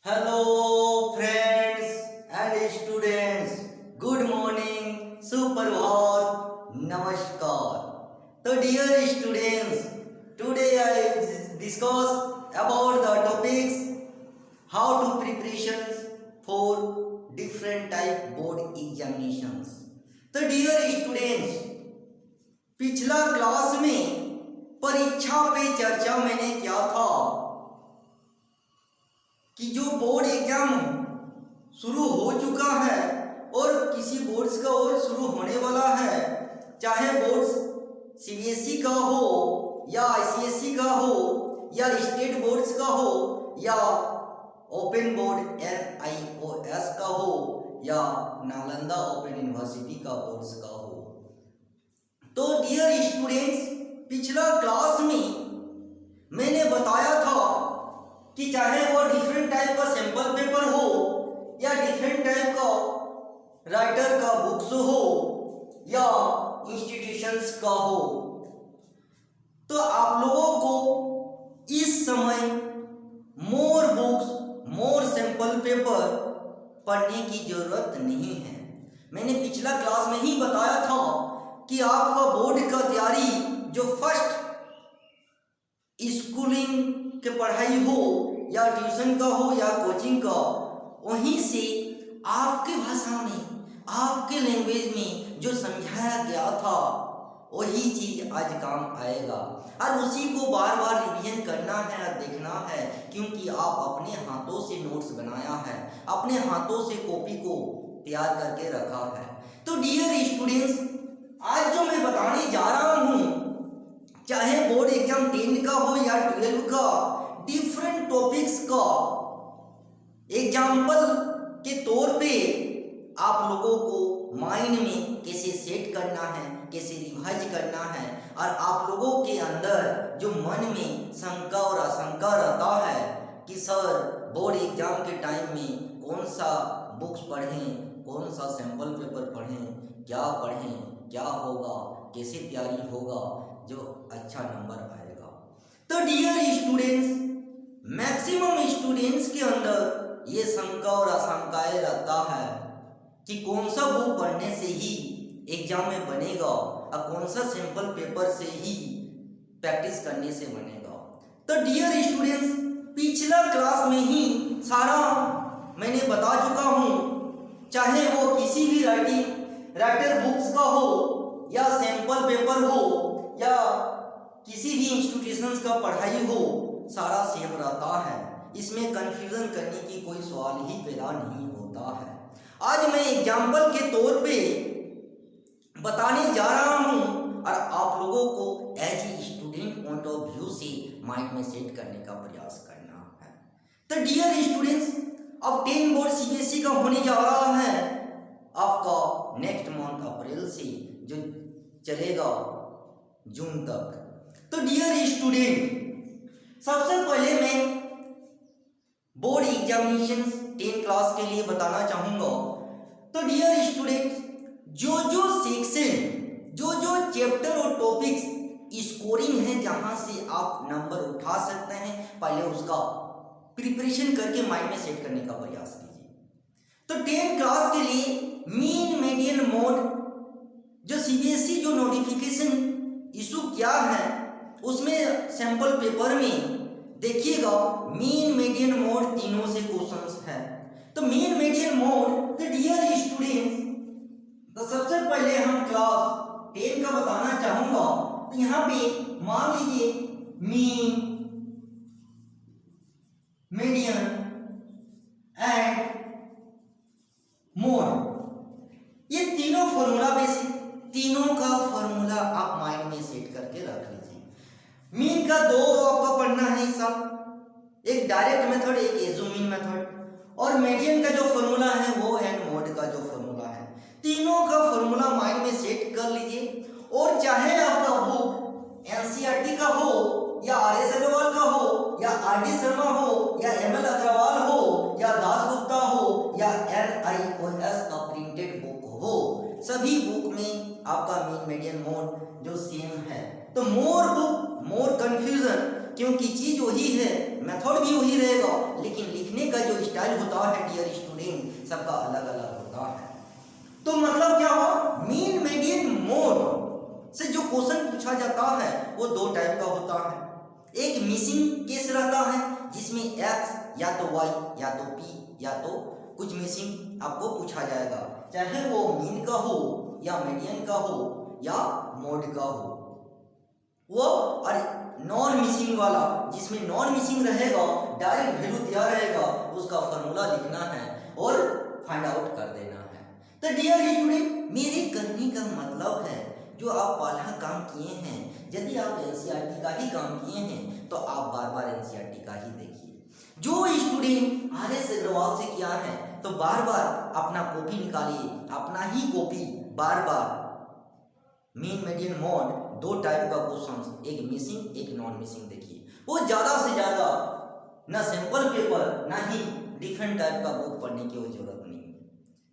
Hello friends and students, good morning, सुप्रभात, नमस्कार। तो dear students, today I discuss about the topics how to preparations for different type board examinations। तो dear students, पिछला class में परीक्षा पे चर्चा मैंने किया था कि जो बोर्ड एग्जाम शुरू हो चुका है और किसी बोर्ड्स का और शुरू होने वाला है, चाहे बोर्ड्स सीबीएसई का हो या आईसीएसई का हो या स्टेट बोर्ड्स का हो या ओपन बोर्ड एनआईओएस का हो या नालंदा ओपन यूनिवर्सिटी का बोर्ड्स का हो। तो डियर स्टूडेंट्स, पिछला क्लास में मैंने बताया था कि चाहे वो डिफरेंट टाइप का सैंपल पेपर हो या डिफरेंट टाइप का राइटर का बुक्स हो या इंस्टीट्यूशंस का हो, तो आप लोगों को इस समय more books more sample paper पढ़ने की जरूरत नहीं है। मैंने पिछला क्लास में ही बताया था कि आपका बोर्ड का तैयारी जो फर्स्ट स्कूलिंग के पढ़ाई हो या ट्यूशन का हो या कोचिंग का, वहीं से आपके भाषा में आपके लैंग्वेज में जो समझाया गया था वही चीज आज काम आएगा और उसी को बार बार रिवीजन करना है और देखना है, क्योंकि आप अपने हाथों से नोट्स बनाया है, अपने हाथों से कॉपी को तैयार करके रखा है। तो डियर स्टूडेंट्स, आज जो मैं बताने जा रहा हूँ, चाहे बोर्ड एग्जाम 10 का हो या 12 का, डिफरेंट टॉपिक्स का एग्जाम्पल के तौर पे आप लोगों को माइंड में कैसे सेट करना है, कैसे रिवाइज करना है, और आप लोगों के अंदर जो मन में शंका और आशंका रहता है कि सर बोर्ड एग्जाम के टाइम में कौन सा बुक्स पढ़ें, कौन सा सैंपल पेपर पढ़ें, क्या पढ़ें, क्या होगा, कैसे तैयारी होगा जो अच्छा नंबर आएगा। तो डियर स्टूडेंट्स, मैक्सिमम स्टूडेंट्स के अंदर ये शंका और आशंकाएं रहता है कि कौन सा बुक पढ़ने से ही एग्जाम में बनेगा और कौन सा सैंपल पेपर से ही प्रैक्टिस करने से बनेगा। तो डियर स्टूडेंट्स, पिछला क्लास में ही सारा मैंने बता चुका हूँ, चाहे वो किसी भी राइटर बुक्स का हो या सैंपल पेपर हो या किसी भी इंस्टीट्यूशंस का पढ़ाई हो, सारा सेम रहता है, इसमें कंफ्यूजन करने की कोई सवाल ही पैदा नहीं होता है। आज मैं एग्जाम्पल के तौर पे बताने जा रहा हूँ और आप लोगों को as a student point of view से माइंड में सेट करने का प्रयास करना है। तो डियर स्टूडेंट्स, अब 10 बोर्ड सीबीएसई का होने जा रहा है आपका नेक्स्ट मंथ अप्रैल से, जो चलेगा जून तक। तो डियर स्टूडेंट, सबसे पहले मैं बोर्ड एग्जामिनेशंस 10 क्लास के लिए बताना चाहूँगा। तो डियर स्टूडेंट, जो सेक्शन जो चैप्टर और टॉपिक्स स्कोरिंग है जहाँ से आप नंबर उठा सकते हैं, पहले उसका प्रिपरेशन करके माइंड में सेट करने का प्रयास कीजिए। तो 10 क्लास के लिए मीन मीडियन मोड जो सीबीएसई जो नोटिफिकेशन इशू किया है, उसमें सैंपल पेपर में देखिएगा मीन मीडियन मोड तीनों से क्वेश्चंस है। तो मीन मीडियन मोड, तो डियर स्टूडेंट्स, तो सबसे पहले हम क्लास 10 का बताना चाहूंगा। तो यहाँ पे मान लीजिए मीन, मीडियन एंड मोड, ये तीनों फॉर्मूला बेसिक, तीनों का फॉर्मूला आप माइंड में सेट करके रख लीजिए। मीन का दो आपका पढ़ना है सब, एक डायरेक्ट मेथड, एक एजुमिन मेथड, और मीडियन का जो फॉर्मूला है वो एंड मोड का जो फॉर्मूला है, तीनों का फॉर्मूला माइंड में सेट कर लीजिए। और चाहे आपका बुक एनसीईआरटी का हो या आरएस अग्रवाल का हो या आरडी शर्मा हो या एमएल अग्रवाल हो या दास गुप्ता हो या एनआईओएस का प्रिंटेड बुक हो, सभी बुक में आपका मीन मीडियन मोड जो सेम है। तो मोर बुक मोर कंफ्यूजन, क्योंकि चीज वही है, मेथड भी वही रहेगा, लेकिन लिखने का जो स्टाइल होता है डियर स्टूडेंट सबका अलग अलग होता है। तो मतलब क्या हुआ, मीन मीडियन मोड से जो क्वेश्चन पूछा जाता है वो दो टाइप का होता है। एक मिसिंग केस रहता है जिसमें एक्स या तो वाई या तो पी या तो कुछ मिसिंग आपको पूछा जाएगा, चाहे वो मीन का हो या मीडियन का हो या मोड का हो वो। और नॉन मिसिंग वाला जिसमें नॉन मिसिंग रहेगा, डायरेक्ट वैल्यू दिया रहेगा, उसका फॉर्मूला लिखना है और फाइंड आउट कर देना है। तो डियर स्टूडेंट मेरे करने का मतलब है जो आप पहला काम किए हैं, यदि आप एनसीईआरटी का ही काम किए हैं तो आप बार बार एनसीईआरटी का ही देखिए। जो स्टूडेंट RS अग्रवाल से किया है तो बार बार अपना कॉपी निकालिए, अपना ही कॉपी बार बार मीन मीडियन मोड दो टाइप का क्वेश्चन, एक मिसिंग एक नॉन मिसिंग देखिए। वो ज़्यादा से ज़्यादा ना सैंपल पेपर ना ही डिफरेंट टाइप का बुक पढ़ने की वो जरूरत नहीं है।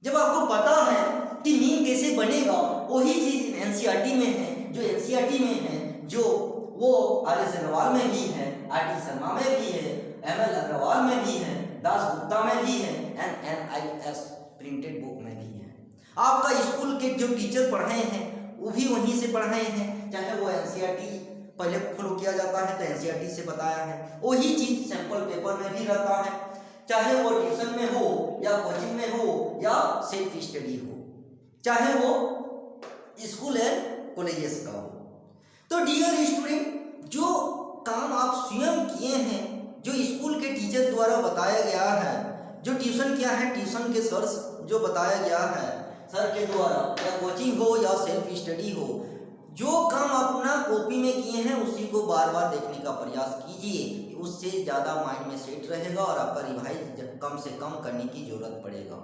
जब आपको पता है कि मीन कैसे बनेगा, वही चीज़ एनसीईआरटी में है, जो एनसीईआरटी में है, जो वो RS अग्रवाल में भी है, RT शर्मा में भी है, ML अग्रवाल में भी है, दास गुप्ता में भी है, NNIS प्रिंटेड बुक में भी है। आपका स्कूल के जो टीचर पढ़ाए हैं वो भी वहीं से पढ़ाए हैं, चाहे वो एनसीईआरटी पहले फॉलो किया जाता है तो एनसीईआरटी से बताया है, वही चीज सैंपल पेपर में भी रहता है, चाहे वो ट्यूशन में हो या कोचिंग में हो या सेल्फ स्टडी हो, चाहे वो स्कूल एंड कॉलेजेस का हो। तो डियर स्टूडेंट जो काम आप स्वयं किए हैं, जो स्कूल के टीचर द्वारा बताया गया है, जो ट्यूशन किया है ट्यूशन के सर जो बताया गया है सर के द्वारा, या कोचिंग हो या सेल्फ स्टडी हो, जो काम अपना कॉपी में किए हैं उसी को बार बार देखने का प्रयास कीजिए, उससे ज़्यादा माइंड में सेट रहेगा और आपका रिवाइज कम से कम करने की जरूरत पड़ेगा।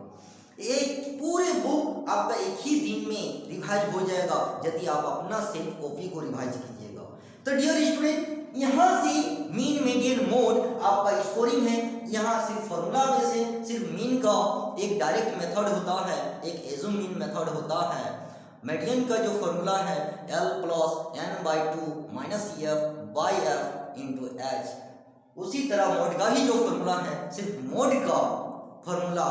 एक पूरे बुक आपका एक ही दिन में रिवाइज हो जाएगा यदि आप अपना सेल्फ कॉपी को रिवाइज कीजिएगा। तो डियर स्टूडेंट यहाँ से मीन मीडियन मोड आपका स्कोरिंग है, यहाँ सिर्फ फॉर्मूला में से सिर्फ मीन का एक डायरेक्ट मेथड होता है, एक एजुम मीन मेथड होता है। मीडियन का जो फॉर्मूला है L + n/2 - EF/F × H, उसी तरह मोड का ही जो फॉर्मूला है, सिर्फ मोड का फॉर्मूला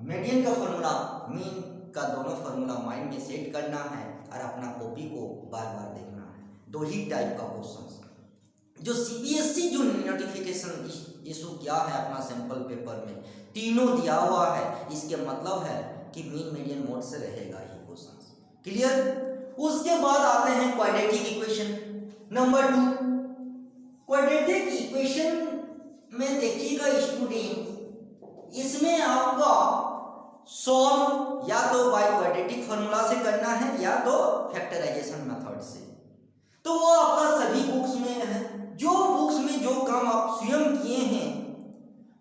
मीडियन का फॉर्मूला मीन का दोनों फॉर्मूला माइंड में सेट करना है और अपना कॉपी को बार बार देखना है। दो ही टाइप का क्वेश्चन जो सीबीएसई जो नोटिफिकेशन इशू किया है अपना सैंपल पेपर में, तीनों दिया हुआ है, इसके मतलब है कि मीन मीडियन मोड से रहेगा ही क्वेश्चन। क्लियर। उसके बाद आते हैं quadratic equation number 2। Quadratic equation में देखिएगा स्टूडेंट, इसमें आपका सॉल्व या तो बाय क्वाड्रेटिक फॉर्मूला से करना है या तो फैक्टराइजेशन मेथड से। तो वो आपका सभी बुक्स में है, जो बुक्स में जो काम आप स्वयं किए हैं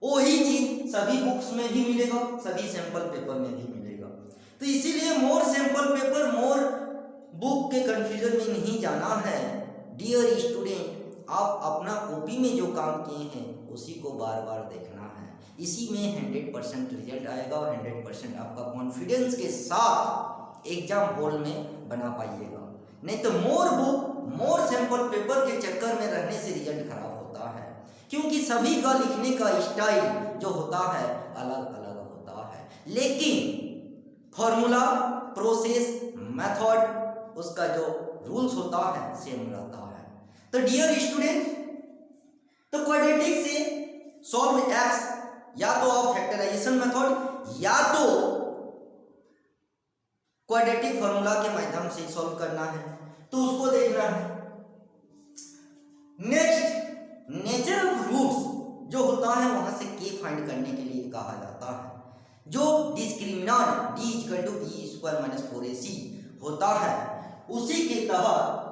वही चीज सभी बुक्स में भी मिलेगा, सभी सैंपल पेपर में भी मिलेगा। तो इसीलिए मोर सैंपल पेपर मोर बुक के कंफ्यूजन में नहीं जाना है। डियर स्टूडेंट आप अपना कॉपी में जो काम किए हैं उसी को बार बार देखना है, इसी में 100% रिजल्ट आएगा और 100% आपका कॉन्फिडेंस के साथ एग्जाम हॉल में बना पाइएगा। नहीं तो मोर बुक मोर सैंपल पेपर के चक्कर में रहने से रिजल्ट खराब होता है, क्योंकि सभी का लिखने का स्टाइल जो होता है अलग अलग होता है, लेकिन फॉर्मूला प्रोसेस मेथड उसका जो रूल्स होता है सेम रहता है। तो डियर स्टूडेंट तो क्वाड्रेटिक से सॉल्व एक्स या तो आप फैक्टराइजेशन मेथड या तो क्वाड्रेटिक फॉर्मूला के माध्यम से सॉल्व करना है, तो उसको देखना है। नेक्स्ट नेचर ऑफ रूट्स जो होता है वहां से के फाइंड करने के लिए कहा जाता है, जो डिस्क्रिमिनेंट d = b² - 4ac होता है, उसी के तहत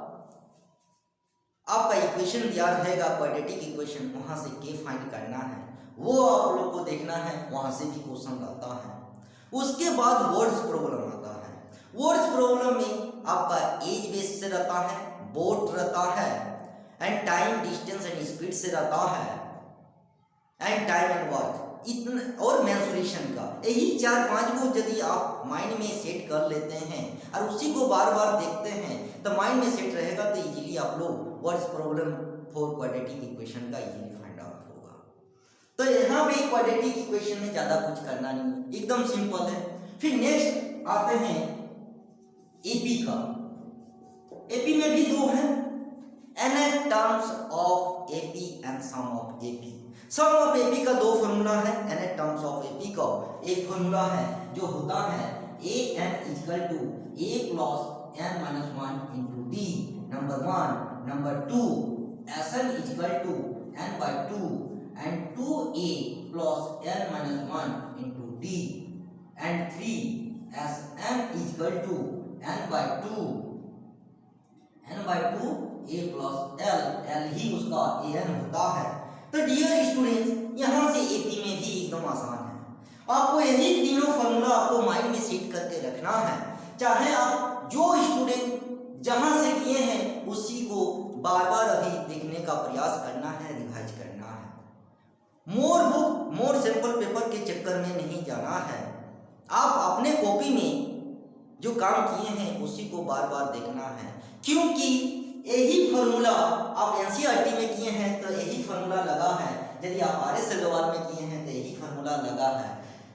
आपका इक्वेशन दिया रहेगा क्वाड्रेटिक इक्वेशन, वहां से के फाइंड करना है, वो आप लोग को देखना है, वहां से भी क्वेश्चन आता है। उसके बाद वर्ड्स प्रॉब्लम आता है। वर्ड्स प्रॉब्लम में आपका एज बेस से रहता है, बोट रहता है, and time distance and speed से रहता है, एंड टाइम एंड वर्क इतना और मेंसुरेशन का, यही 4-5 को यदि आप माइंड में सेट कर लेते हैं और उसी को बार बार देखते हैं तो माइंड में सेट रहेगा, तो इजीली आप लोग वर्ड्स प्रॉब्लम 4 क्वाड्रेटिक इक्वेशन का इजीली फाइंड आउट होगा। तो यहाँ पे क्वाड्रेटिक इक्वेशन में ज़्यादा कुछ करना नहीं है, एकदम सिंपल है। फिर नेक्स्ट आते हैं एपी का। एपी में भी दो है, n terms of AP and sum of AP. Sum of AP का दो फॉर्मूला है, n टर्म्स ऑफ एपी का एक फॉर्मूला है जो होता है an equal to a plus n minus 1 into d, number 1। Number 2 Sn equal to n by 2 and 2a plus n minus 1 into d, and 3 Sn equal to n by 2 a plus l ही उसका an होता है। तो dear students, यहाँ से AP में भी एकदम आसान है, आपको यही तीनों फॉर्मूला आपको माइंड में सेट करके रखना है। चाहे आप जो स्टूडेंट जहाँ से किए हैं उसी को बार बार अभी देखने का प्रयास करना है, रिवाइज करना है। मोर बुक मोर सैंपल पेपर के चक्कर में नहीं जाना है। आप अपने कॉपी में जो काम किए हैं उसी को बार बार देखना है, क्योंकि यही फॉर्मूला आप एनसीईआरटी में किए हैं तो यही फॉर्मूला लगा है, यदि आप आर.एस. अग्रवाल में किए हैं तो यही फॉर्मूला लगा है,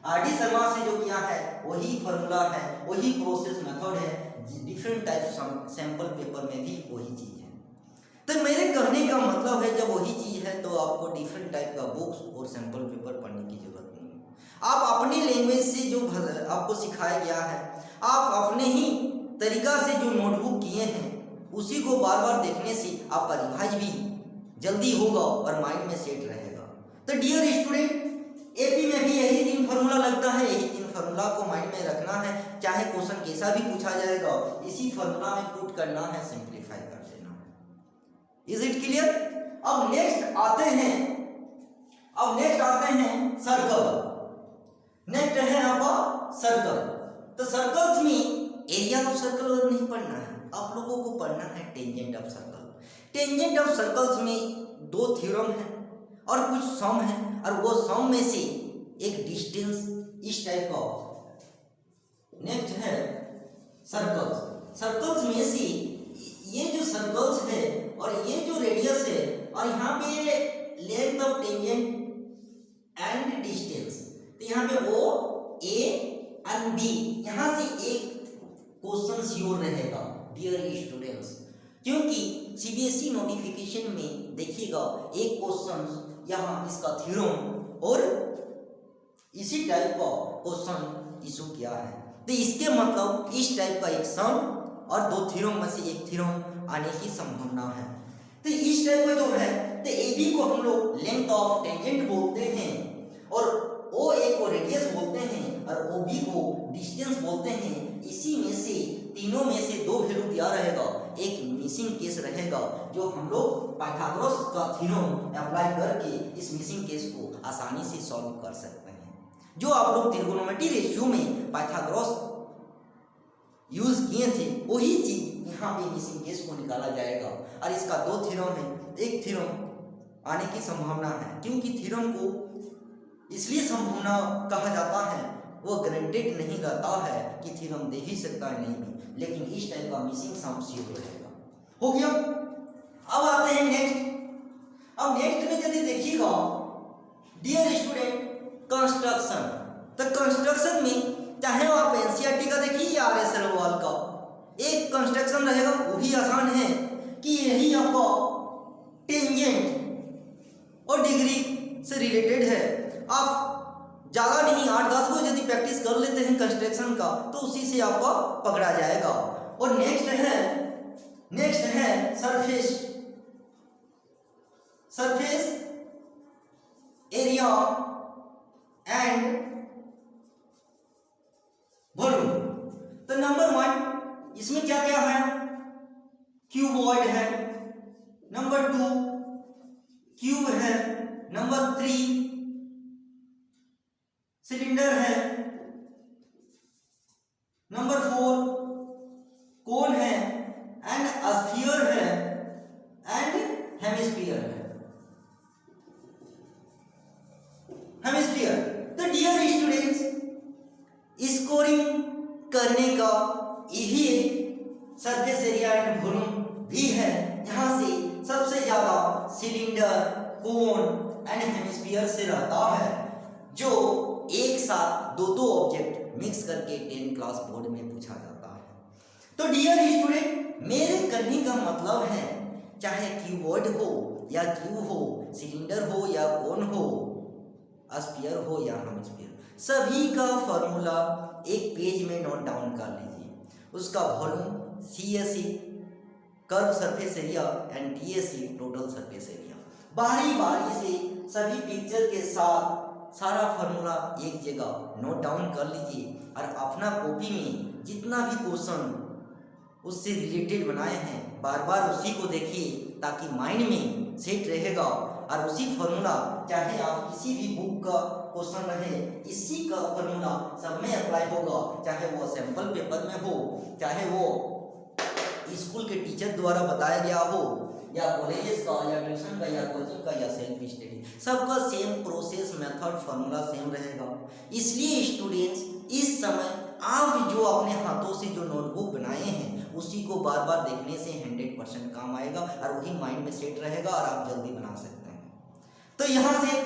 आर.डी. शर्मा से जो किया है वही फॉर्मूला है, वही प्रोसेस मेथड है। डिफरेंट टाइप सैंपल पेपर में भी वही चीज़ है। तो मेरे कहने का मतलब है, जब वही चीज़ है तो आपको डिफरेंट टाइप का बुक्स और सैंपल पेपर पढ़ने की जरूरत नहीं है। आप अपनी लैंग्वेज से जो आपको सिखाया गया है, आप अपने ही तरीका से जो नोटबुक किए हैं उसी को बार बार देखने से आपका रिवाइज भी जल्दी होगा और माइंड में सेट रहेगा। तो डियर स्टूडेंट, एपी में भी यही तीन फार्मूला लगता है, यही तीन फार्मूला को माइंड में रखना है। चाहे क्वेश्चन कैसा भी पूछा जाएगा, इसी फार्मूला में पुट करना है, सिंप्लीफाई कर देना है। Is it clear? अब नेक्स्ट आते हैं सर्कल। नेक्स्ट है आपका सर्कल। तो सर्कल्स में एरिया ऑफ सर्कल और नहीं पढ़ना है, आप लोगों को पढ़ना है tangent of circle. Tangent of circles में दो थ्योरम है और कुछ सम है, और वो सम में से एक डिस्टेंस इस टाइप का। नेक्स्ट है सर्कल्स। सर्कल्स में से ये जो सर्कल्स है और ये जो रेडियस है, और यहाँ पे length of tangent and distance, तो यहाँ पे ओ ए एंड बी, यहाँ से एक क्वेश्चन श्योर रहेगा डियर स्टूडेंट्स, क्योंकि सीबीएसई नोटिफिकेशन में देखिएगा एक क्वेश्चन यहाँ इसका थ्योरम और इसी टाइप का क्वेश्चन इशू किया है। तो इसके मतलब इस टाइप का एक सम और दो थ्योरम में से एक थ्योरम आने की संभावना है। तो इस टाइप का जो है, तो ए बी को हम लोग लेंथ ऑफ टेंजेंट बोलते हैं, और ओ ए को रेडियस बोलते हैं, और ओ बी को डिस्टेंस बोलते हैं। इसी में से तीनों में से दो वैल्यू दिया रहेगा, एक मिसिंग केस रहेगा, जो हम लोग पाइथागोरस का थ्योरम अप्लाई करके इस मिसिंग केस को आसानी से सॉल्व कर सकते हैं। जो आप लोग त्रिकोणमिति रेशियो में पाइथागोरस यूज किए थे, वही चीज यहाँ पे मिसिंग केस को निकाला जाएगा। और इसका दो थ्योरम है, एक थ्योरम आने की संभावना है, क्योंकि थ्योरम को इसलिए संभावना कहा जाता है, वो गारंटेड नहीं रहता है कि थ्योरम दे ही सकता है नहीं भी, लेकिन इस टाइप का मिसिंग सम श्योर रहेगा। हो गया। अब आते हैं नेक्स्ट। अब नेक्स्ट में यदि देखिएगा डियर स्टूडेंट, कंस्ट्रक्शन। तो कंस्ट्रक्शन में चाहे आप एनसीईआरटी का देखिए या आर.एस. अग्रवाल का, एक कंस्ट्रक्शन रहेगा, वो भी आसान है कि यही आपका टेंजेंट और डिग्री से रिलेटेड है। आप ज़्यादा नहीं 8-10 को यदि प्रैक्टिस कर लेते हैं कंस्ट्रक्शन का, तो उसी से आपका पकड़ा जाएगा। और नेक्स्ट है सरफेस एरिया एंड वॉल्यूम। तो नंबर 1 इसमें क्या क्या है, क्यूबॉइड है, नंबर 2 क्यूब है, नंबर 3 सिलेंडर है, नंबर 4 कोन है, एंड स्फीयर है, एंड हेमिस्फीयर है। हेमिस्फीयर। तो डियर स्टूडेंट्स, स्कोरिंग करने का यही एक सरफेस एरिया एंड वॉल्यूम भी है। यहाँ से सबसे ज्यादा सिलेंडर, कोन एंड हेमिस्फीयर से रहता है, जो एक साथ दो ऑब्जेक्ट मिक्स करके 10 क्लास बोर्ड में पूछा जाता है। तो डियर स्टूडेंट, मेरे कहने का मतलब है चाहे क्यूबॉइड हो या क्यूब हो, सिलेंडर हो या कोन हो, स्फीयर हो या हेमिस्फीयर, सभी का फॉर्मूला एक पेज में नोट डाउन कर लीजिए। उसका volume CSE curve surface area and TSE total surface area, बारी बारी से सभी पिक्चर के साथ सारा फॉर्मूला एक जगह नोट डाउन कर लीजिए और अपना कॉपी में जितना भी क्वेश्चन उससे रिलेटेड बनाए हैं बार बार उसी को देखिए, ताकि माइंड में सेट रहेगा और उसी फॉर्मूला, चाहे आप किसी भी बुक का क्वेश्चन रहे, इसी का फॉर्मूला सब में अप्लाई होगा, चाहे वो सैंपल पेपर में हो, चाहे वो स्कूल के टीचर द्वारा बताया गया हो, या कॉलेजेस का या ट्यूशन का या कोचिंग का या सेल्फ स्टडी, सबका same process method formula same रहेगा। इसलिए स्टूडेंट्स, इस समय आप जो अपने हाथों से जो नोटबुक बनाए हैं उसी को बार बार देखने से 100% काम आएगा और वही माइंड में सेट रहेगा और आप जल्दी बना सकते हैं। तो यहाँ से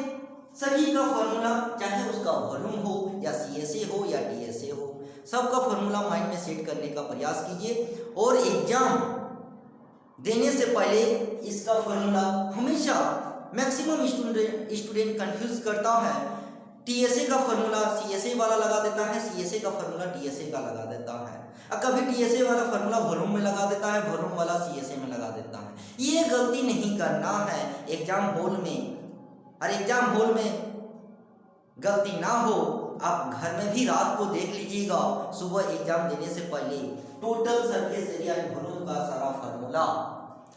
सभी का फॉर्मूला, चाहे उसका वॉल्यूम हो या CSA हो या TSA हो, सबका फॉर्मूला माइंड में सेट करने का प्रयास कीजिए। और एग्जाम देने से पहले इसका फॉर्मूला हमेशा मैक्सिमम स्टूडेंट कंफ्यूज करता है। TSA का फॉर्मूला CSA वाला लगा देता है, CSA का फॉर्मूला TSA का लगा देता है, और कभी TSA वाला फॉर्मूला वॉल्यूम में लगा देता है, वॉल्यूम वाला CSA में लगा देता है। ये गलती नहीं करना है एग्जाम हॉल में। और एग्जाम हॉल में गलती ना हो, आप घर में भी रात को देख लीजिएगा, सुबह एग्जाम देने से पहले total surface area and volume का सारा फॉर्मूला,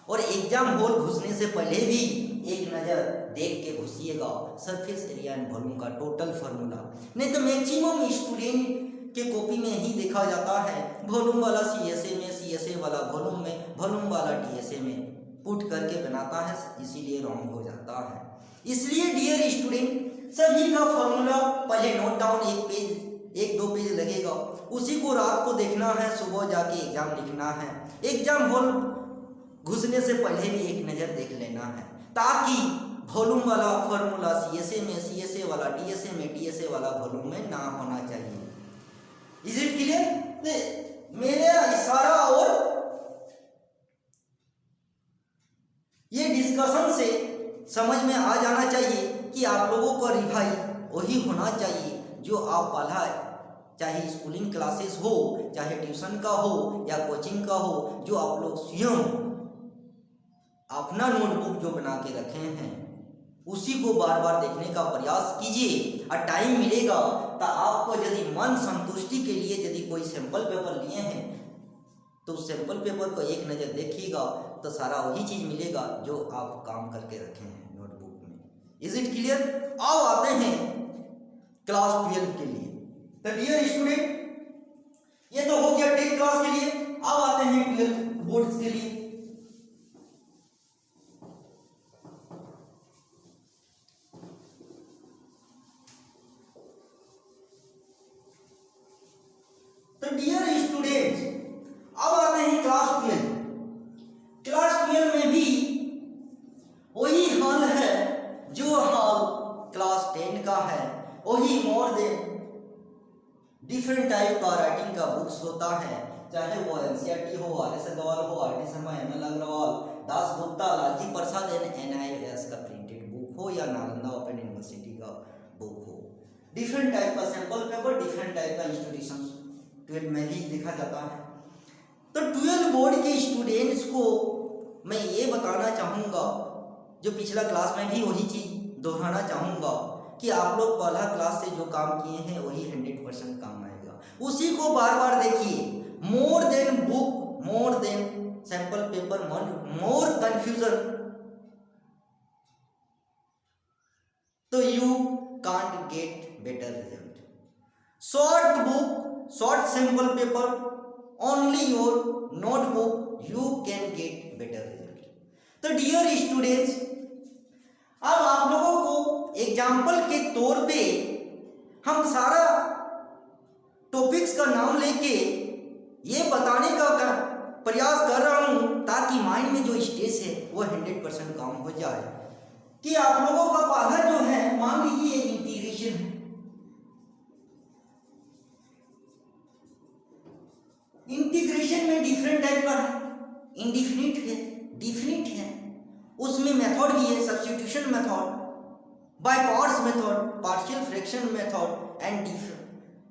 और एग्जाम हॉल घुसने से पहले भी एक नज़र देख के घुसिएगा सरफेस एरिया एंड वॉल्यूम का टोटल फॉर्मूला। नहीं तो मैक्सिमम स्टूडेंट के कॉपी में ही देखा जाता है, वॉल्यूम वाला CSA में, CSA वाला वॉल्यूम में, वॉल्यूम वाला TSA में पुट करके बनाता है, इसीलिए रॉन्ग हो जाता है। इसलिए डियर स्टूडेंट, सभी का फॉर्मूला पहले नोट डाउन, एक दो पेज लगेगा, उसी को रात को देखना है, सुबह जाके एग्जाम लिखना है। एग्जाम हॉल घुसने से पहले भी एक नज़र देख लेना है, ताकि वॉल्यूम वाला फॉर्मूला CSA में, CSA वाला TSA में, TSA वाला वॉल्यूम में ना होना चाहिए। Is it clear? मेरा इशारा और ये डिस्कशन से समझ में आ जाना चाहिए कि आप लोगों का रिवाइज वही होना चाहिए जो आप पढ़ा, चाहे स्कूलिंग क्लासेस हो, चाहे ट्यूशन का हो या कोचिंग का हो, जो आप लोग स्वयं अपना नोटबुक जो बना के रखे हैं उसी को बार बार देखने का प्रयास कीजिए। और टाइम मिलेगा तो आपको यदि मन संतुष्टि के लिए यदि कोई सैंपल पेपर लिए हैं तो उस सैंपल पेपर को एक नज़र देखिएगा तो सारा वही चीज़ मिलेगा जो आप काम करके रखे हैं नोटबुक में। Is it clear? अब आते हैं क्लास 12 के लिए। तो डियर स्टूडेंट, ये तो हो गया 10 क्लास के लिए, अब आते हैं 12 बोर्ड्स के लिए। तो डियर स्टूडेंट्स, अब आते हैं क्लास 12। क्लास 12 में भी वही हाल है जो हाल क्लास 10 का है, वही मोर देन डिफरेंट टाइप का राइटिंग का बुक्स होता है, चाहे वो NCERT हो, RS अग्रवाल हो, RT शर्मा, ML अग्रवाल, दास गुप्ता, लालजी प्रसाद NIOS का प्रिंटेड बुक हो या नालंदा ओपन यूनिवर्सिटी का बुक हो। डिफरेंट टाइप का सैंपल पेपर, डिफरेंट टाइप का इंस्टीट्यूशन 12 में भी देखा जाता है। तो 12 बोर्ड के स्टूडेंट्स को मैं ये बताना चाहूँगा, जो पिछला क्लास में भी वही चीज़ दोहराना चाहूँगा कि आप लोग पहला क्लास से जो काम किए हैं वही 100% काम आएगा, उसी को बार बार देखिए। More than book, more than sample paper, more confusion, तो you can't get better result. Short book, short sample paper, only your notebook, you can get better result. तो डियर स्टूडेंट्स, अब आप लोगों को एग्जाम्पल के तौर पे हम सारा टॉपिक्स का नाम लेके ये बताने का प्रयास कर रहा हूँ ताकि माइंड में जो स्ट्रेस है वो 100% काम हो जाए। कि आप लोगों का पहला जो है मान लीजिए इंटीग्रेशन है। इंटीग्रेशन में डिफरेंट टाइप का है, इंडिफिनिट है, डिफिनिट है, उसमें मेथड भी है, substitution method, by parts method, partial fraction method and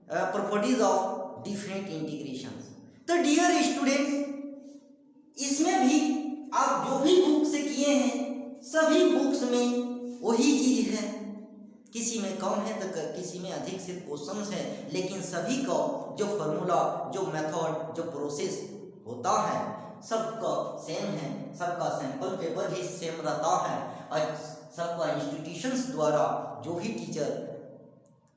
properties of different integration. तो डियर स्टूडेंट्स, इसमें भी आप जो भी बुक से किए हैं सभी बुक्स में वही चीज है, किसी में कम है तो किसी में अधिक सिर्फ क्वेश्चंस है, लेकिन सभी का जो फॉर्मूला, जो मेथड, जो प्रोसेस होता है सबका सेम है, सबका सैंपल पेपर भी सेम रहता है और सबका इंस्टीट्यूशंस द्वारा जो भी टीचर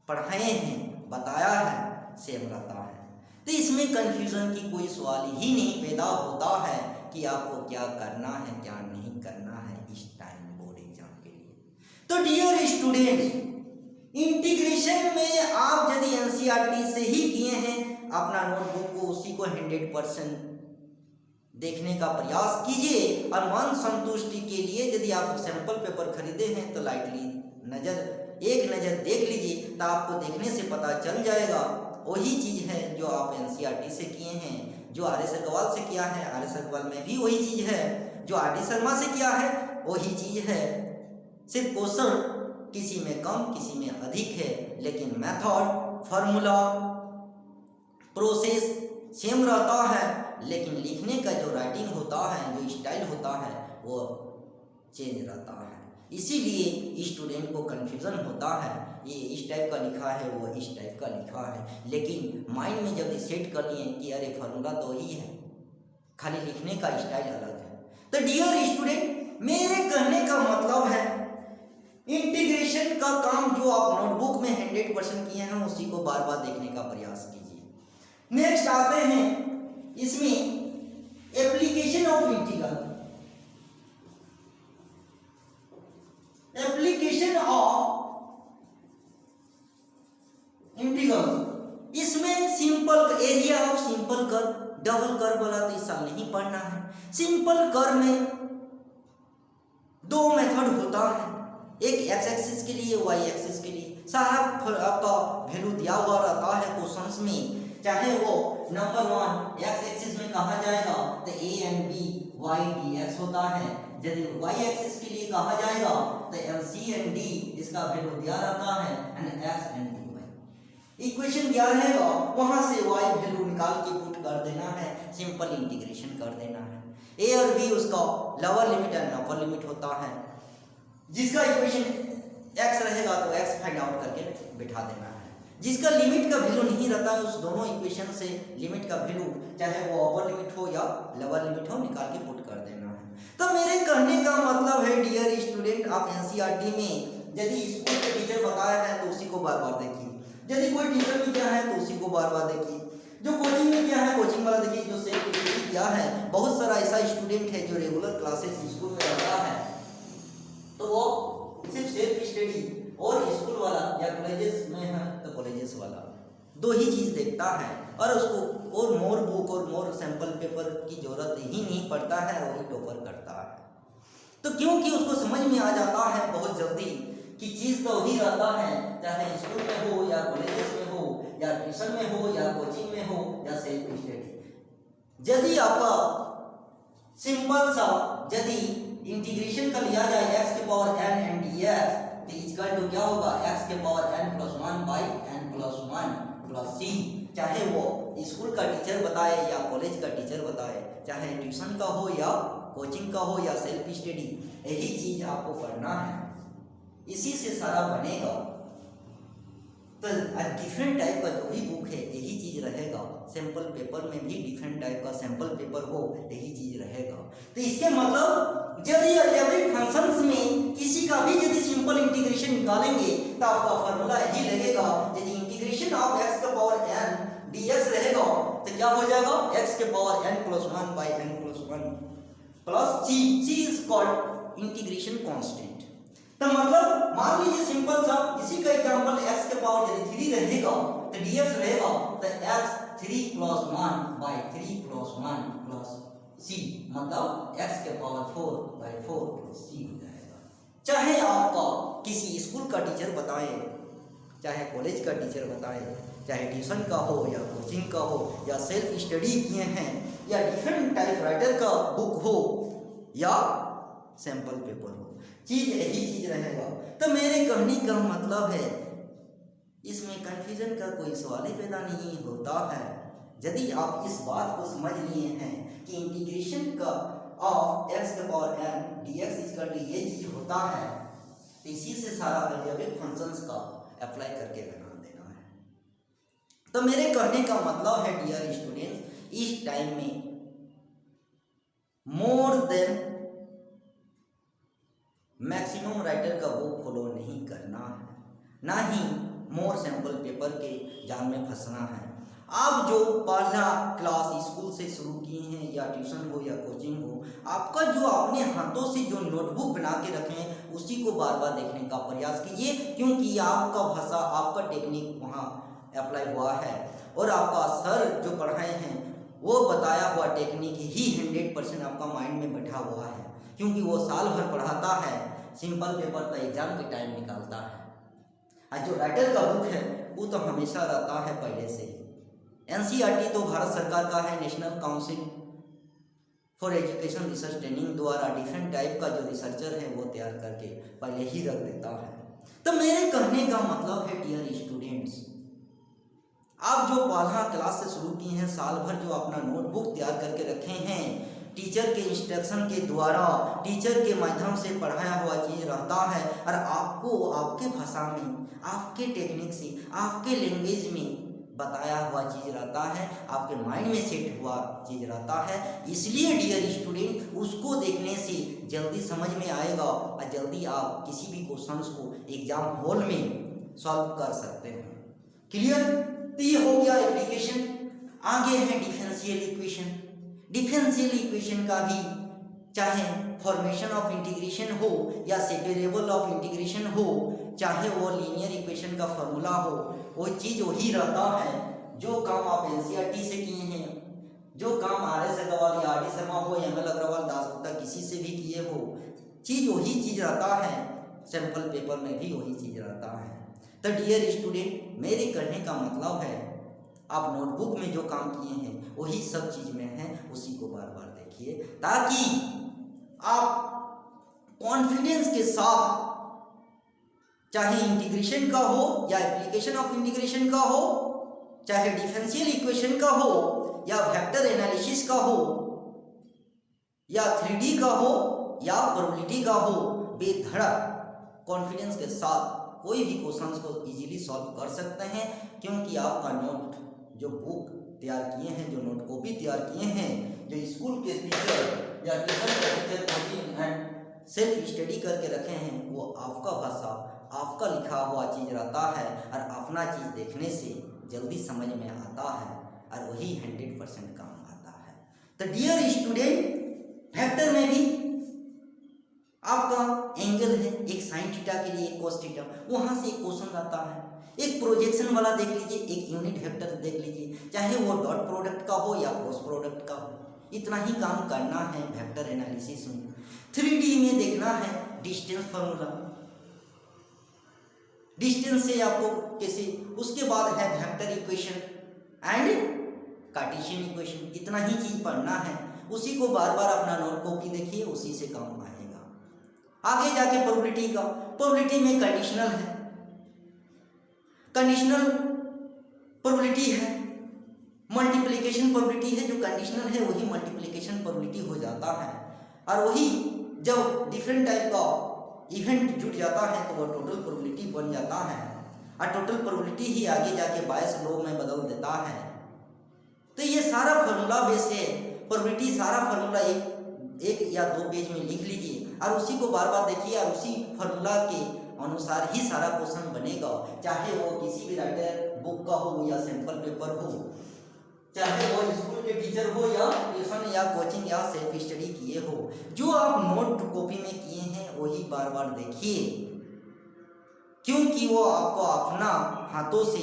पढ़ाए हैं बताया है सेम रहता है। तो इसमें कंफ्यूजन की कोई सवाल ही नहीं पैदा होता है कि आपको क्या करना है क्या नहीं करना है इस टाइम बोर्ड एग्जाम के लिए। तो डियर स्टूडेंट्स, इंटीग्रेशन में आप यदि एनसीईआरटी से ही किए हैं अपना नोटबुक को उसी को 100% देखने का प्रयास कीजिए और मन संतुष्टि के लिए यदि आप सैंपल पेपर खरीदे हैं तो लाइटली एक नज़र देख लीजिए, तो आपको देखने से पता चल जाएगा वही चीज़ है जो आप एनसीईआरटी से किए हैं, जो आर.एस. अग्रवाल से किया है आर.एस. अग्रवाल में भी वही चीज़ है, जो आर.डी. शर्मा से किया है वही चीज़ है, सिर्फ क्वेश्चन किसी में कम किसी में अधिक है, लेकिन मेथड, फार्मूला, प्रोसेस सेम रहता है, लेकिन लिखने का जो राइटिंग होता है, जो स्टाइल होता है वो चेंज रहता है। इसीलिए स्टूडेंट को कन्फ्यूज़न होता है, ये इस टाइप का लिखा है वो इस टाइप का लिखा है, लेकिन माइंड में जब सेट कर लिए कि अरे फार्मूला तो ही है, खाली लिखने का स्टाइल अलग है। तो डियर स्टूडेंट, मेरे कहने का मतलब है इंटीग्रेशन का काम जो आप नोटबुक में 100% किए हैं उसी को बार बार देखने का प्रयास कीजिए। नेक्स्ट आते हैं इसमें application of integral. Application of integral, इसमें simple area of simple curve, double curve वाला तो इस साल नहीं पढ़ना है। सिंपल कर्व में दो मेथड होता है, एक एक्स एक्सिस के लिए वाई एक्सिस के लिए। सारा आपका वैल्यू दिया हुआ रहता है क्वेश्चंस में, चाहे वो नंबर 1 एक्स एक्सिस में कहा जाएगा तो A and B Y D X होता है, यदि वाई एक्सिस के लिए कहा जाएगा तो एल सी एंड डी इसका वैल्यू दिया रहता है and X and D Y. Equation दिया रहेगा वहां से वाई वैल्यू निकाल के पुट कर देना है, सिंपल इंटीग्रेशन कर देना है। ए और बी उसका lower limit and upper limit होता है, जिसका इक्वेशन एक्स रहेगा तो एक्स फाइंड आउट करके बिठा देना है, जिसका लिमिट का वैल्यू नहीं रहता है उस दोनों इक्वेशन से लिमिट का वैल्यू चाहे वो अपर लिमिट हो या लोअर लिमिट हो निकाल के पुट कर देना है। तो मेरे कहने का मतलब है डियर स्टूडेंट, आप एनसीईआरटी में यदि स्कूल के टीचर बताया है तो उसी को बार बार देखिए, यदि कोई टीचर भी किया है तो उसी को बार बार देखिए, जो कोचिंग में किया है कोचिंग वाला देखिए, जो सेल्फ स्टडी किया है। बहुत सारा ऐसा स्टूडेंट है जो रेगुलर क्लासेस स्कूल में रहता है तो वो सिर्फ सेल्फ स्टडी और स्कूल वाला या कॉलेजेस में है तो कॉलेजेस वाला दो ही चीज़ देखता है और उसको और मोर बुक और मोर सैंपल पेपर की जरूरत ही नहीं पड़ता है, वही टॉपर करता है। तो क्योंकि उसको समझ में आ जाता है बहुत जल्दी कि चीज़ तो वही रहता है, चाहे स्कूल में हो या कॉलेजेस में हो या ट्यूशन में हो या कोचिंग में हो या सेल्फ स्टडी। यदि आपका सिंपल सा यदि इंटीग्रेशन का लिया जाए एक्स के पावर n एंड dx तो इसका तो क्या होगा x के power n + 1 by n + 1 plus c। चाहे वो स्कूल का टीचर बताए या कॉलेज का टीचर बताए, चाहे ट्यूशन का हो या कोचिंग का हो या सेल्फ स्टडी, यही चीज आपको पढ़ना है, इसी से सारा बनेगा। तो डिफरेंट टाइप का जो भी बुक है यही चीज रहेगा, सैंपल पेपर में भी डिफरेंट टाइप का सैंपल पेपर हो यही चीज रहेगा। तो इसके मतलब यदि एवरी फंक्शंस में किसी का भी यदि सिंपल इंटीग्रेशन निकालेंगे तो आपका फार्मूला यही लगेगा, यदि इंटीग्रेशन ऑफ x का पावर n dx रहेगा तो क्या हो जाएगा x के power n + 1 by n + 1 plus c is called integration constant. तो मतलब मान लीजिए सिंपल सा इसी का एग्जांपल x के पावर यदि 3 रहेगा तो dx रहेगा तो x 3+1/3+1+c मतलब x के पावर 4/4 c हो जाएगा। चाहे आपका किसी स्कूल का टीचर बताए, चाहे कॉलेज का टीचर बताए, चाहे ट्यूशन का हो या कोचिंग का हो या सेल्फ स्टडी किए हैं या डिफरेंट टाइप राइटर का बुक हो या सैंपल पेपर हो, चीज यही चीज रहेगा। तो मेरे कहने का मतलब है इसमें कन्फ्यूजन का कोई सवाल ही पैदा नहीं होता है। यदि आप इस बात को समझ लिए हैं कि इंटीग्रेशन का ऑफ x के power n dx equal to ये चीज होता है, तो इसी से सारा अलजेब्रिक फंक्शंस का अप्लाई करके बना देना है। तो मेरे कहने का मतलब है डियर स्टूडेंट्स, इस टाइम में मोर देन मैक्सिमम राइटर का बुक फॉलो नहीं करना है, ना ही मोर सैंपल पेपर के जाल में फंसना है। आप जो पहला क्लास स्कूल से शुरू किए हैं या ट्यूशन हो या कोचिंग हो, आपका जो अपने हाथों से जो नोटबुक बना के रखे हैं उसी को बार बार देखने का प्रयास कीजिए, क्योंकि आपका भाषा, आपका टेक्निक वहाँ अप्लाई हुआ है और आपका सर जो पढ़ाए हैं वो बताया हुआ टेक्निक ही 100% आपका माइंड में बैठा हुआ है, क्योंकि वो साल भर पढ़ाता है, सिंपल पेपर तो एग्जाम के टाइम निकालता है। और जो राइटर का बुक है वो तो हमेशा रहता है पहले से ही। NCERT तो भारत सरकार का है, national council for education research training द्वारा डिफरेंट टाइप का जो रिसर्चर है वो तैयार करके पहले ही रख देता है। तो मेरे कहने का मतलब है डियर स्टूडेंट्स, आप जो पहला क्लास से शुरू किए हैं, साल भर जो अपना नोटबुक तैयार करके रखे हैं, टीचर के इंस्ट्रक्शन के द्वारा, टीचर के माध्यम से पढ़ाया हुआ चीज़ रहता है और आपको आपके भाषा में, आपके टेक्निक से, आपके लैंग्वेज में बताया हुआ चीज़ रहता है, आपके माइंड में सेट हुआ चीज़ रहता है। इसलिए डियर स्टूडेंट, उसको देखने से जल्दी समझ में आएगा और जल्दी आप किसी भी क्वेश्चंस को एग्जाम हॉल में सॉल्व कर सकते हैं। क्लियर? तो ये हो गया एप्लीकेशन। आगे है डिफरेंशियल इक्वेशन। डिफरेंशियल इक्वेशन का भी चाहे फॉर्मेशन ऑफ इंटीग्रेशन हो या सेपरेबल ऑफ इंटीग्रेशन हो, चाहे वो लीनियर इक्वेशन का फॉर्मूला हो, वो चीज़ वही रहता है। जो काम आप NCERT से किए हैं, जो काम RS अग्रवाल या RD शर्मा हो, ML अग्रवाल, दास गुप्ता किसी से भी किए हो, चीज़ वही चीज़ रहता है। सैंपल पेपर में भी वही चीज़ रहता है। तो डियर स्टूडेंट, मेरे कहने का मतलब है आप नोटबुक में जो काम किए हैं वही सब चीज़ में है, उसी को बार बार देखिए ताकि आप कॉन्फिडेंस के साथ, चाहे इंटीग्रेशन का हो या एप्लीकेशन ऑफ इंटीग्रेशन का हो, चाहे डिफरेंशियल इक्वेशन का हो या वेक्टर एनालिसिस का हो या 3D का हो या प्रोबेबिलिटी का हो, बेधड़क कॉन्फिडेंस के साथ कोई भी क्वेश्चंस को इजीली सॉल्व कर सकते हैं, क्योंकि आपका नोट जो बुक तैयार किए हैं, जो नोट कॉपी तैयार किए हैं, जो स्कूल के टीचर या ट्यूशन के teacher coaching and self study करके रखे हैं, वो आपका भाषा, आपका लिखा हुआ चीज़ रहता है और अपना चीज़ देखने से जल्दी समझ में आता है और वही 100% काम आता है। तो डियर स्टूडेंट, वेक्टर में भी आपका एंगल है, एक साइन थीटा के लिए एक कोस थीटा, वहाँ से एक क्वेश्चन आता है। एक प्रोजेक्शन वाला देख लीजिए, एक यूनिट वेक्टर देख लीजिए, चाहे वो डॉट प्रोडक्ट का हो या क्रॉस प्रोडक्ट का हो, इतना ही काम करना है वेक्टर एनालिसिस में। 3D में देखना है डिस्टेंस फार्मूला, डिस्टेंस से आपको कैसे, उसके बाद है vector equation and Cartesian equation, इतना ही चीज पढ़ना है। उसी को बार बार अपना नोट कॉपी देखिए, उसी से काम आएगा। आगे जाके प्रोबेबिलिटी का, प्रोबेबिलिटी में कंडीशनल है, कंडीशनल प्रोबेबिलिटी है, मल्टीप्लिकेशन प्रोबेबिलिटी है, जो कंडीशनल है वही मल्टीप्लिकेशन प्रोबेबिलिटी हो जाता है, और वही जब डिफरेंट टाइप का इवेंट जुड़ जाता है तो वो टोटल प्रोबेबिलिटी बन जाता है, और टोटल प्रोबेबिलिटी ही आगे जाके बायस लॉ में बदल देता है। तो ये सारा फार्मूला बेस है, प्रोबेबिलिटी सारा फार्मूला एक या दो पेज में लिख लीजिए और उसी को बार बार देखिए, और उसी फार्मूला के अनुसार ही सारा क्वेश्चन बनेगा, चाहे वो किसी भी राइटर बुक का हो या सैंपल पेपर हो, चाहे वो स्कूल के टीचर हो या ट्यूशन या कोचिंग या सेल्फ स्टडी किए हो। जो आप नोट कॉपी में किए हैं वही बार बार देखिए, क्योंकि वो आपको अपना हाथों से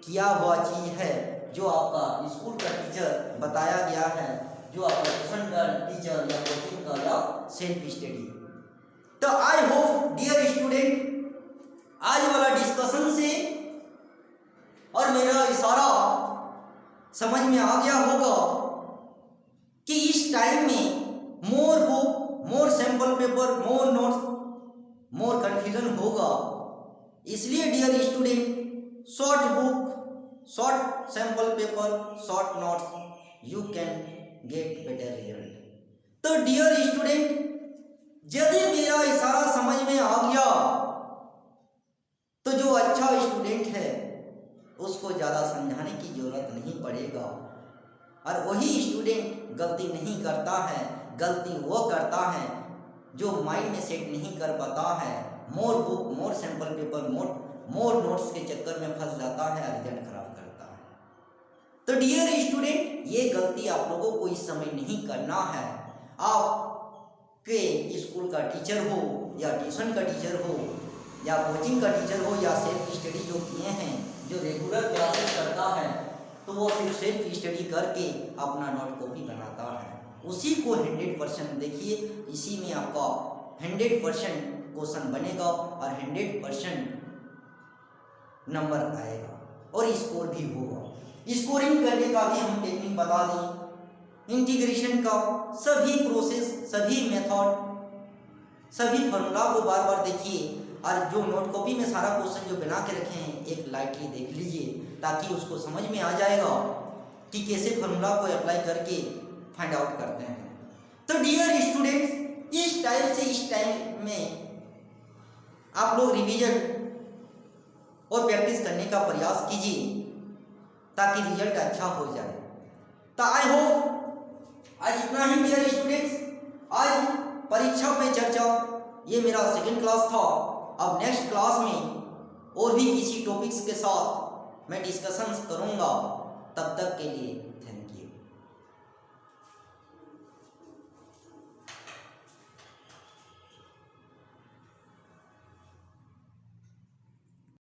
किया हुआ चीज है, जो आपका स्कूल का टीचर बताया गया है, जो आपका ट्यूशन का टीचर या कोचिंग का या सेल्फ स्टडी। तो आई होप डियर स्टूडेंट, आज वाला डिस्कशन से और मेरा इशारा समझ में आ गया होगा कि इस टाइम में more book, more sample paper, more notes, more confusion होगा। इसलिए dear student, short book, short sample paper, short notes, you can get better result. तो डियर स्टूडेंट, यदि मेरा इशारा समझ में आ गया तो जो अच्छा स्टूडेंट है उसको ज़्यादा समझाने की जरूरत नहीं पड़ेगा, और वही स्टूडेंट गलती नहीं करता है। गलती वो करता है जो माइंड में सेट नहीं कर पाता है, मोर book, more sample paper, more notes के चक्कर में फंस जाता है, रिजल्ट खराब करता है। तो डियर स्टूडेंट, ये गलती आप लोगों को इस समय नहीं करना है। आपके स्कूल का टीचर हो या ट्यूशन का टीचर हो या कोचिंग का टीचर हो या सेल्फ स्टडी जो किए हैं, जो रेगुलर क्लासेस करता है, तो वो सिर्फ सेल्फ स्टडी करके अपना नोट कॉपी बनाता है, उसी को 100% देखिए, इसी में आपका 100% क्वेश्चन बनेगा और 100% नंबर आएगा और स्कोर भी होगा। स्कोरिंग करने का भी हम टेक्निक बता दें, इंटीग्रेशन का सभी प्रोसेस, सभी मेथड, सभी फॉर्मूला को बार बार देखिए, और जो नोट कॉपी में सारा क्वेश्चन जो बना के रखे हैं एक लाइटली देख लीजिए, ताकि उसको समझ में आ जाएगा कि कैसे फॉर्मूला को अप्लाई करके फाइंड आउट करते हैं। तो डियर स्टूडेंट्स, इस टाइम से इस टाइम में आप लोग रिवीजन और प्रैक्टिस करने का प्रयास कीजिए ताकि रिजल्ट अच्छा हो जाए। तो आई होप आज इतना ही डियर स्टूडेंट्स, आज परीक्षा पे चर्चा, ये मेरा सेकंड क्लास था। अब नेक्स्ट क्लास में और भी किसी टॉपिक्स के साथ मैं डिस्कशंस करूंगा। तब तक के लिए धन्यवाद।